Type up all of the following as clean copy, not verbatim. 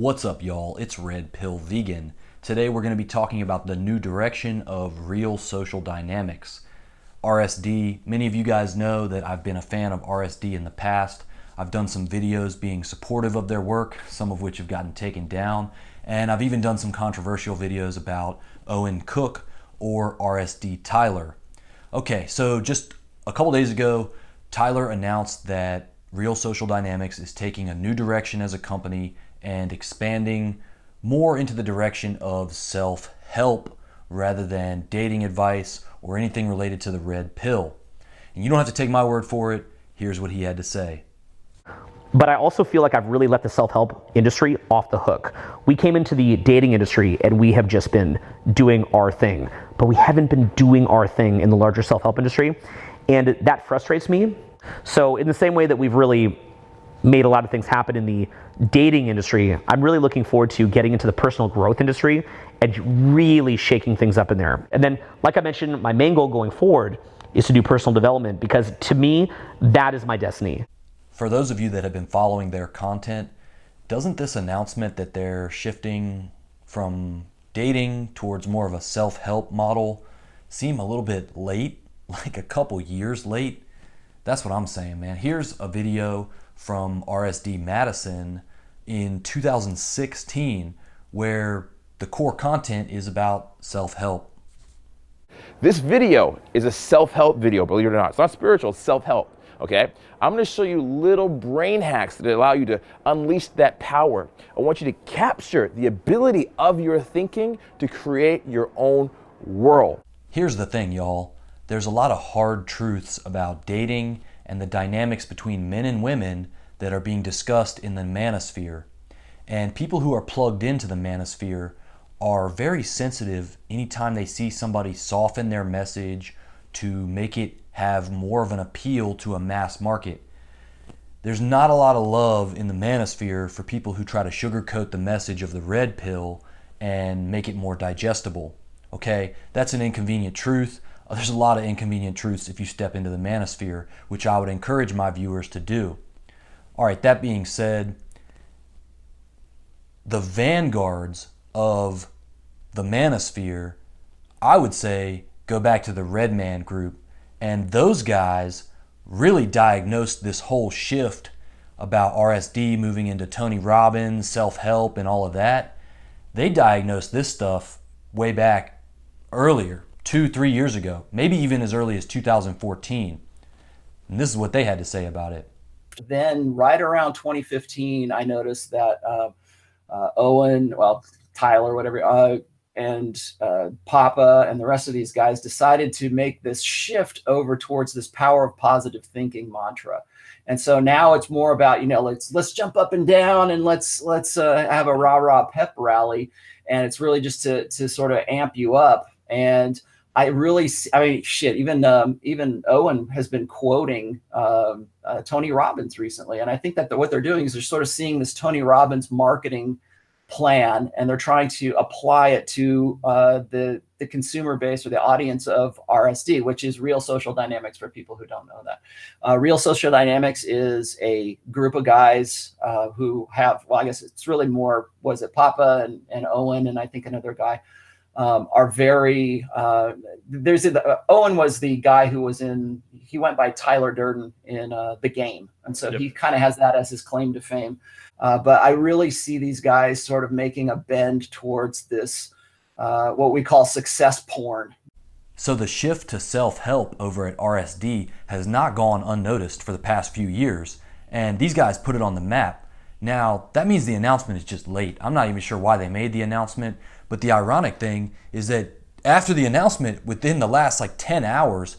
What's up, y'all? It's Red Pill Vegan. Today we're going to be talking about the new direction of real social dynamics. RSD, many of you guys know that I've been a fan of RSD in the past. I've done some videos being supportive of their work, some of which have gotten taken down, and I've even done some controversial videos about Owen Cook or RSD Tyler. Okay, so just a couple days ago, Tyler announced that Real Social Dynamics is taking a new direction as a company and expanding more into the direction of self-help rather than dating advice or anything related to the red pill. And you don't have to take my word for it. Here's what he had to say. But I also feel like I've really let the self-help industry off the hook. We came into the dating industry and we have just been doing our thing, but we haven't been doing our thing in the larger self-help industry. And that frustrates me. So in the same way that we've really made a lot of things happen in the dating industry, I'm really looking forward to getting into the personal growth industry and really shaking things up in there. And then, like I mentioned, my main goal going forward is to do personal development, because to me, that is my destiny. For those of you that have been following their content, doesn't this announcement that they're shifting from dating towards more of a self-help model seem a little bit late, like a couple years late? That's what I'm saying, man. Here's a video from RSD Madison in 2016 where the core content is about self-help. This video is a self-help video, believe it or not. It's not spiritual, it's self-help, okay? I'm gonna show you little brain hacks that allow you to unleash that power. I want you to capture the ability of your thinking to create your own world. Here's the thing, y'all. There's a lot of hard truths about dating and the dynamics between men and women that are being discussed in the manosphere. And people who are plugged into the manosphere are very sensitive anytime they see somebody soften their message to make it have more of an appeal to a mass market. There's not a lot of love in the manosphere for people who try to sugarcoat the message of the red pill and make it more digestible. Okay, that's an inconvenient truth. There's a lot of inconvenient truths if you step into the manosphere, which I would encourage my viewers to do. All right, that being said, the vanguards of the manosphere, I would say, go back to the Red Man group. And those guys really diagnosed this whole shift about RSD moving into Tony Robbins, self-help, and all of that. They diagnosed this stuff way back earlier, 2-3 years ago, maybe even as early as 2014. And this is what they had to say about it. Then right around 2015, I noticed that Owen, Tyler, whatever, and Papa and the rest of these guys decided to make this shift over towards this power of positive thinking mantra. And so now it's more about, let's jump up and down and let's have a rah-rah pep rally. And it's really just to sort of amp you up. And even Owen has been quoting Tony Robbins recently. And I think that what they're doing is they're sort of seeing this Tony Robbins marketing plan, and they're trying to apply it to the consumer base or the audience of RSD, which is Real Social Dynamics for people who don't know that. Real Social Dynamics is a group of guys who have, I guess it's really more, Papa and Owen, and I think another guy, are very, Owen was the guy who was he went by Tyler Durden in The Game. And so He kind of has that as his claim to fame. But I really see these guys sort of making a bend towards this, what we call success porn. So the shift to self-help over at RSD has not gone unnoticed for the past few years. And these guys put it on the map. Now, that means the announcement is just late. I'm not even sure why they made the announcement. But the ironic thing is that after the announcement, within the last 10 hours,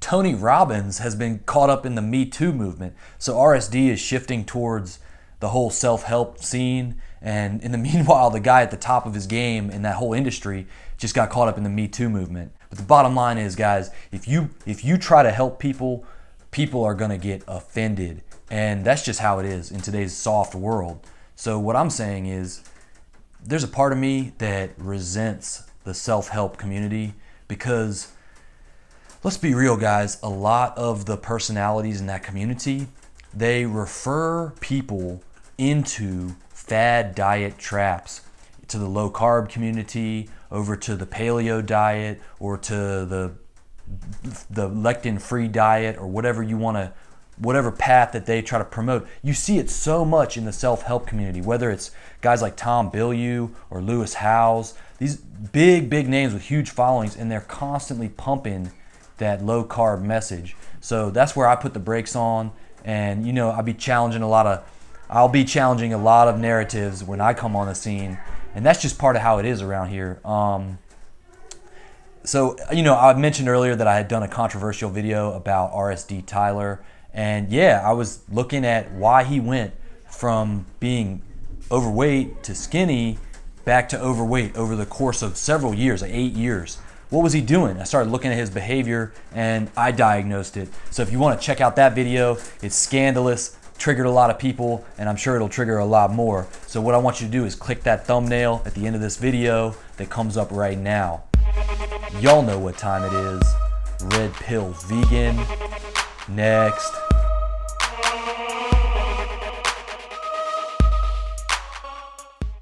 Tony Robbins has been caught up in the Me Too movement. So RSD is shifting towards the whole self-help scene. And in the meanwhile, the guy at the top of his game in that whole industry just got caught up in the Me Too movement. But the bottom line is, guys, if you try to help people, people are going to get offended. And that's just how it is in today's soft world. So what I'm saying is, there's a part of me that resents the self-help community because, let's be real, guys, a lot of the personalities in that community, they refer people into fad diet traps to the low carb community, over to the paleo diet, or to the lectin free diet, or whatever you want to, whatever path that they try to promote. You see it so much in the self-help community, whether it's guys like Tom Bilyeu or Lewis Howes, these big names with huge followings, and they're constantly pumping that low carb message. So that's where I put the brakes on. And you know, I'll be challenging a lot of narratives when I come on the scene, and that's just part of how it is around here. So, you know, I mentioned earlier that I had done a controversial video about RSD Tyler, and yeah, I was looking at why he went from being overweight to skinny back to overweight over the course of several years, like 8 years. What was he doing? I started looking at his behavior and I diagnosed it. So if you want to check out that video, it's scandalous, triggered a lot of people, and I'm sure it'll trigger a lot more. So what I want you to do is click that thumbnail at the end of this video that comes up right now. Y'all know what time it is. Red Pill Vegan. Next.